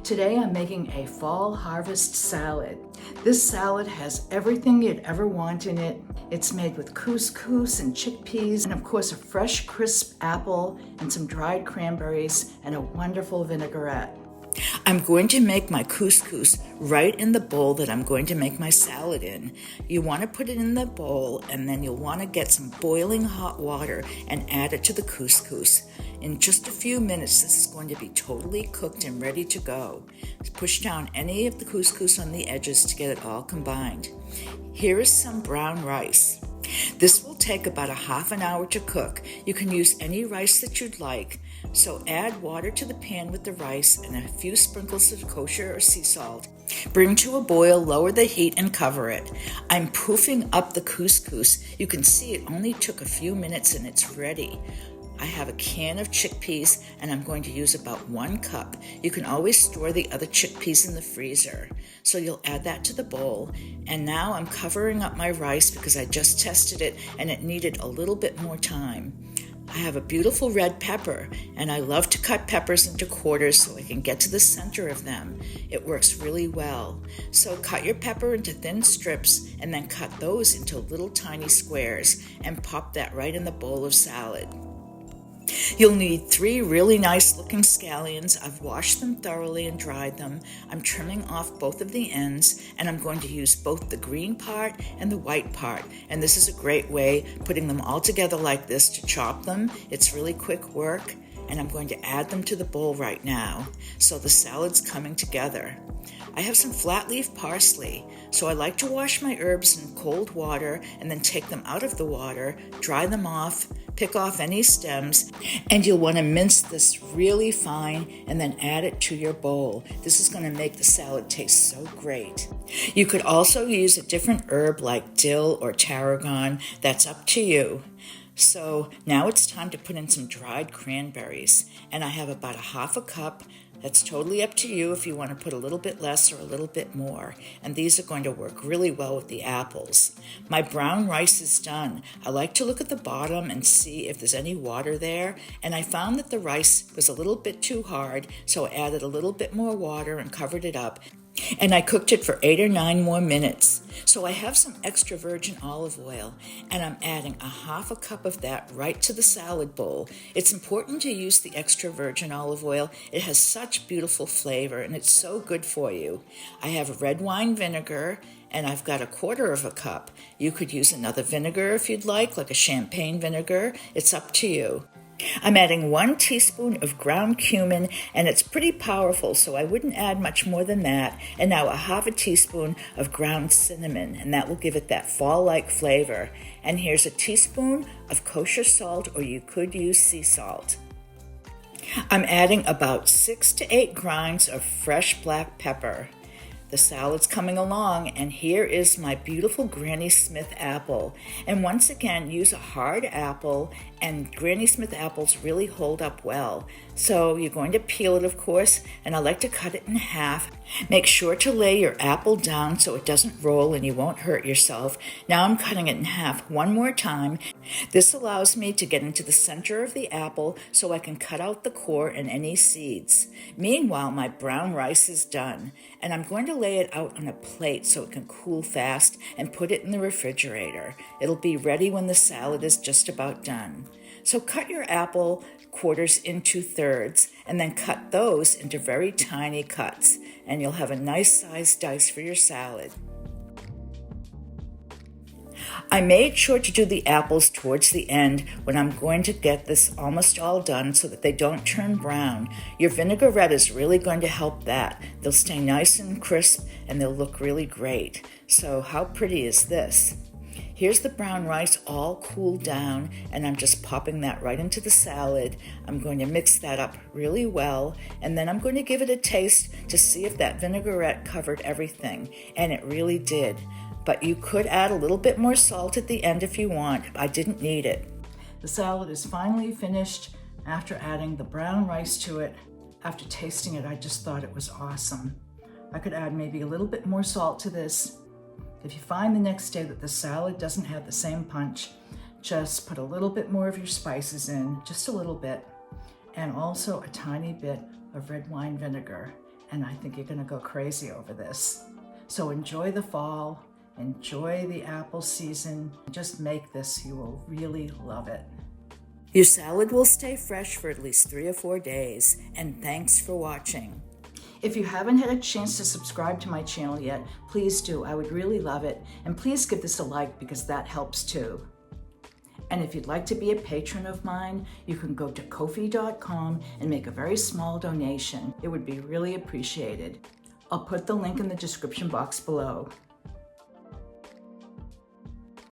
Today I'm making a fall harvest salad. This salad has everything you'd ever want in it. It's made with couscous and chickpeas and of course a fresh crisp apple and some dried cranberries and a wonderful vinaigrette. I'm going to make my couscous right in the bowl that I'm going to make my salad in. You want to put it in the bowl and then you'll want to get some boiling hot water and add it to the couscous. In just a few minutes, this is going to be totally cooked and ready to go. Push down any of the couscous on the edges to get it all combined. Here is some brown rice. This will take about a half an hour to cook. You can use any rice that you'd like. So add water to the pan with the rice and a few sprinkles of kosher or sea salt. Bring to a boil, lower the heat, and cover it. I'm poofing up the couscous. You can see it only took a few minutes and it's ready. I have a can of chickpeas and I'm going to use about 1 cup. You can always store the other chickpeas in the freezer. So you'll add that to the bowl. And now I'm covering up my rice because I just tested it and it needed a little bit more time. I have a beautiful red pepper and I love to cut peppers into quarters so I can get to the center of them. It works really well. So cut your pepper into thin strips and then cut those into little tiny squares and pop that right in the bowl of salad. You'll need 3 really nice looking scallions. I've washed them thoroughly and dried them. I'm trimming off both of the ends and I'm going to use both the green part and the white part. And this is a great way, putting them all together like this, to chop them. It's really quick work and I'm going to add them to the bowl right now. So the salad's coming together. I have some flat leaf parsley, so I like to wash my herbs in cold water and then take them out of the water, dry them off, pick off any stems, and you'll want to mince this really fine and then add it to your bowl. This is going to make the salad taste so great. You could also use a different herb like dill or tarragon. That's up to you. So now it's time to put in some dried cranberries, and I have about a half a cup. That's totally up to you if you want to put a little bit less or a little bit more. And these are going to work really well with the apples. My brown rice is done. I like to look at the bottom and see if there's any water there. And I found that the rice was a little bit too hard, so I added a little bit more water and covered it up. And I cooked it for 8 or 9 more minutes. So I have some extra virgin olive oil, and I'm adding a half a cup of that right to the salad bowl. It's important to use the extra virgin olive oil. It has such beautiful flavor, and it's so good for you. I have red wine vinegar, and I've got 1/4 of a cup. You could use another vinegar if you'd like a champagne vinegar. It's up to you. I'm adding 1 teaspoon of ground cumin, and it's pretty powerful, so I wouldn't add much more than that. And now a half a teaspoon of ground cinnamon, and that will give it that fall-like flavor. And here's a teaspoon of kosher salt, or you could use sea salt. I'm adding about 6 to 8 grinds of fresh black pepper. The salad's coming along, and here is my beautiful Granny Smith apple. And once again, use a hard apple, and Granny Smith apples really hold up well. So you're going to peel it, of course, and I like to cut it in half. Make sure to lay your apple down so it doesn't roll and you won't hurt yourself. Now I'm cutting it in half one more time. This allows me to get into the center of the apple so I can cut out the core and any seeds. Meanwhile, my brown rice is done, and I'm going to lay it out on a plate so it can cool fast and put it in the refrigerator. It'll be ready when the salad is just about done. So cut your apple quarters into thirds and then cut those into very tiny cuts, and you'll have a nice sized dice for your salad. I made sure to do the apples towards the end when I'm going to get this almost all done so that they don't turn brown. Your vinaigrette is really going to help that. They'll stay nice and crisp and they'll look really great. So how pretty is this? Here's the brown rice all cooled down, and I'm just popping that right into the salad. I'm going to mix that up really well, and then I'm going to give it a taste to see if that vinaigrette covered everything, and it really did. But you could add a little bit more salt at the end if you want. I didn't need it. The salad is finally finished after adding the brown rice to it. After tasting it, I just thought it was awesome. I could add maybe a little bit more salt to this. If you find the next day that the salad doesn't have the same punch, just put a little bit more of your spices in, just a little bit, and also a tiny bit of red wine vinegar. and I think you're gonna go crazy over this. So enjoy the fall, enjoy the apple season. Just make this, you will really love it. Your salad will stay fresh for at least 3 or 4 days, and thanks for watching. If you haven't had a chance to subscribe to my channel yet, please do. I would really love it. And please give this a like because that helps too. And if you'd like to be a patron of mine, you can go to Ko-fi.com and make a very small donation. It would be really appreciated. I'll put the link in the description box below.